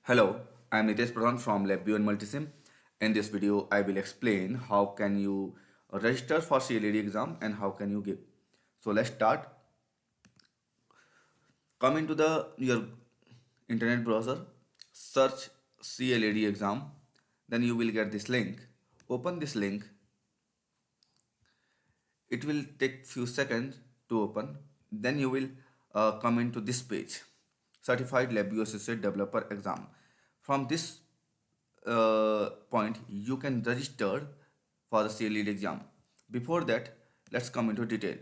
Hello, I am Nitesh Pradhan from LabVIEW and Multisim. In this video, I will explain how can you register for CLAD exam and how can you give. So let's start. Come into the your internet browser, search CLAD exam, then you will get this link. Open this link. It will take few seconds to open. Then you will come into this page, Certified LabVIEW Associate Developer exam. From this point, you can register for the CLED exam. Before that, let's come into detail.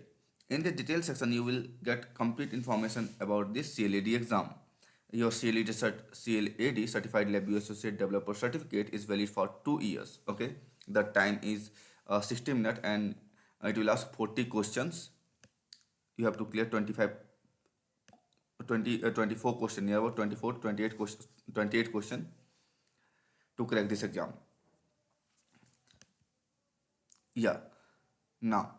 In the detail section, you will get complete information about this CLED exam. Your CLAD Certified LabVIEW Associate Developer certificate is valid for 2 years. Okay, the time is 60 minutes and it will ask 40 questions. You have to clear 24 question, yeah, about 24, 28 questions, 28 question to crack this exam. Yeah, now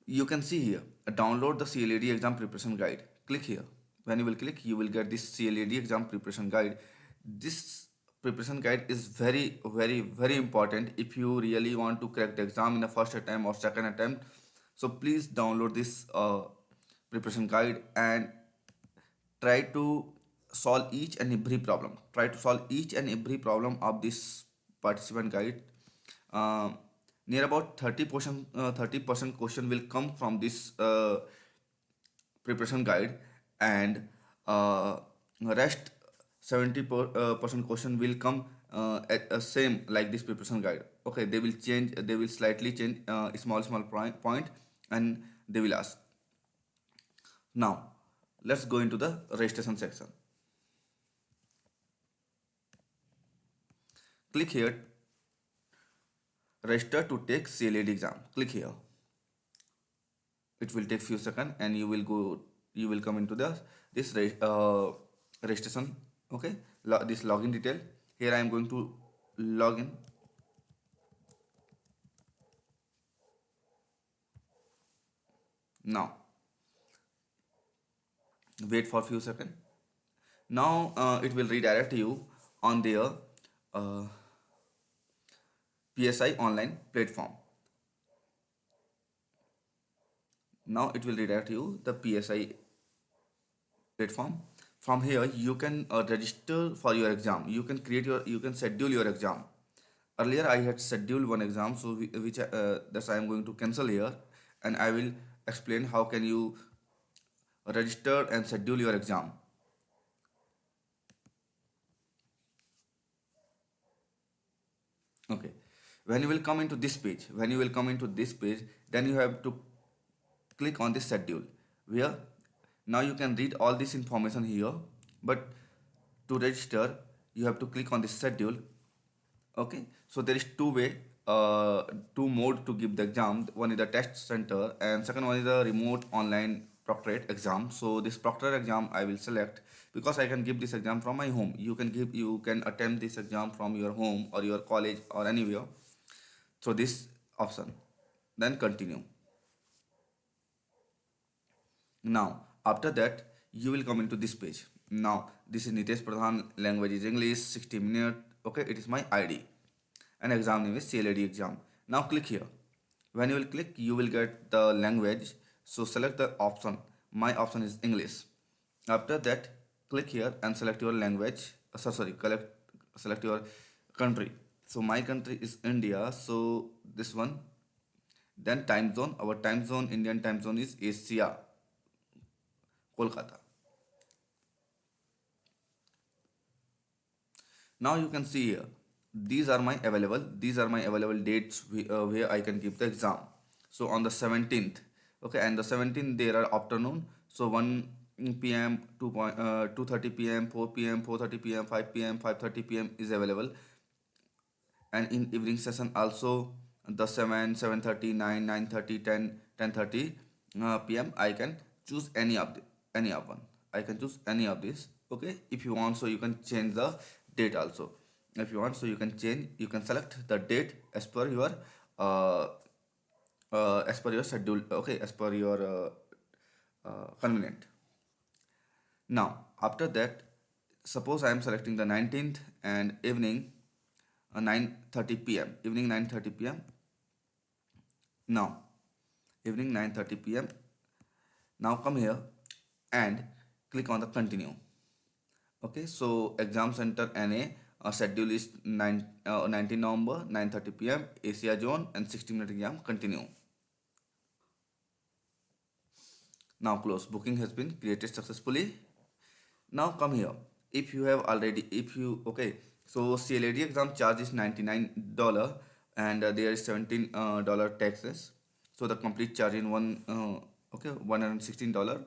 you can see here, download the CLAD exam preparation guide. Click here. When you will click, you will get this CLAD exam preparation guide. This preparation guide is very important if you really want to crack the exam in the first attempt or second attempt. So please download this preparation guide and try to solve each and every problem. Try to solve each and every problem of this participant guide. uh, Near about 30% question will come from this preparation guide, and rest 70% question will come at same like this preparation guide. Okay, they will change, they will slightly change small point, and they will ask. Now let's go into the registration section. Click here, register to take CLAD exam. Click here. It will take few seconds and you will come into the this registration. Okay, this login detail. Here I am going to log in. Now wait for few seconds. Now it will redirect you on their uh, PSI online platform. Now it will redirect you the PSI platform. From here you can register for your exam. You can you can schedule your exam. Earlier I had scheduled one exam, so which that's I am going to cancel here, and I will explain how can you register and schedule your exam. Okay, when you will come into this page, then you have to click on this schedule, where now you can read all this information here, but to register you have to click on this schedule. Okay, so there is two mode to give the exam. One is the test center and second one is the remote online proctorate exam. So this proctor exam I will select because I can give this exam from my home. You can attempt this exam from your home or your college or anywhere. So this option, then continue. Now, after that, you will come into this page. Now, this is Nitesh Pradhan, language is English, 60 minutes. Okay, it is my ID. And exam name is CLAD exam. Now click here. When you will click, you will get the language. So select the option. My option is English. After that, click here and select your language. Select your country. So my country is India. So this one. Then time zone. Our time zone, Indian time zone is Asia, Kolkata. Now you can see here, these are my available dates where I can give the exam. So on the 17th, okay, and the 17th there are afternoon, so 1 p.m. 2:30 p.m., 4 p.m., 4:30 p.m., 5 p.m., 5:30 p.m. is available. And in evening session also, the 7, 7:30, 9, 9:30, 10, 10:30 p.m. I can choose any of one. I can choose any of these. Okay, if you want, so you can change the date also. If you want, so you can select the date uh, as per your schedule. Okay, as per your convenient. Now after that, suppose I am selecting the 19th and evening 9:30 p.m. evening 9:30 p.m. Now evening 9:30 p.m. Now come here and click on the continue. Okay, so exam center NA schedule is 19 November 9:30 p.m. Asia zone and 60-minute exam. Continue. Now close. Booking has been created successfully. Now come here. If you have already, if you okay, so CLAD exam charge is $99 and there is $17 taxes. So the complete charge in okay, $116.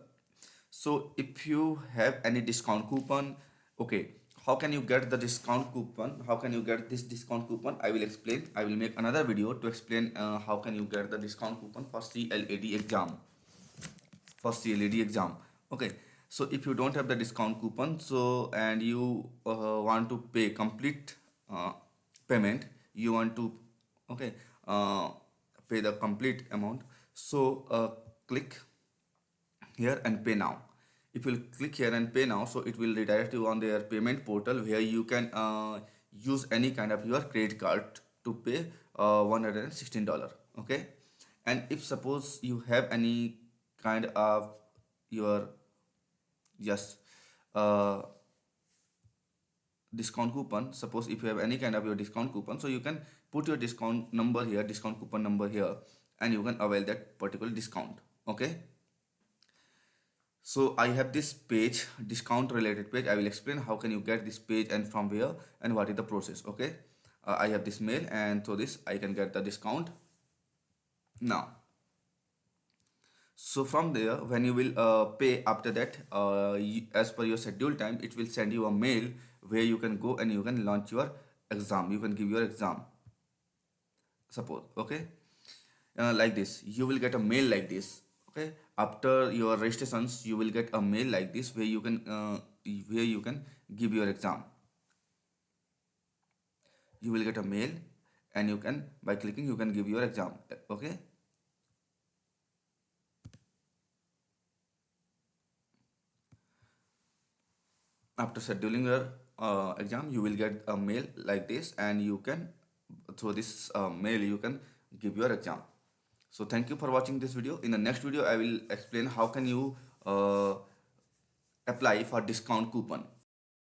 So if you have any discount coupon, okay, how can you get the discount coupon? How can you get this discount coupon? I will explain. I will make another video to explain how can you get the discount coupon for CLAD exam. For CLAD exam. Okay, so if you don't have the discount coupon, so and you want to pay complete payment, you want to okay pay the complete amount. So click here and pay now. If you click here and pay now, so it will redirect you on their payment portal where you can use any kind of your credit card to pay $116. Okay, and if suppose you have any kind of your yes uh, discount coupon, suppose if you have any kind of your discount coupon, so you can put your discount number here, discount coupon number here, and you can avail that particular discount. Okay, so I have this page, discount related page. I will explain how can you get this page and from where and what is the process. Okay, I have this mail and through this I can get the discount. Now so from there, when you will pay after that, as per your schedule time, it will send you a mail where you can go and you can launch your exam. You can give your exam. Suppose, okay, like this, you will get a mail like this. Okay, after your registrations, you will get a mail like this where you can give your exam. You will get a mail, and you can by clicking you can give your exam. Okay. After scheduling your exam, you will get a mail like this, and you can through this mail you can give your exam. So thank you for watching this video. In the next video I will explain how can you apply for discount coupon.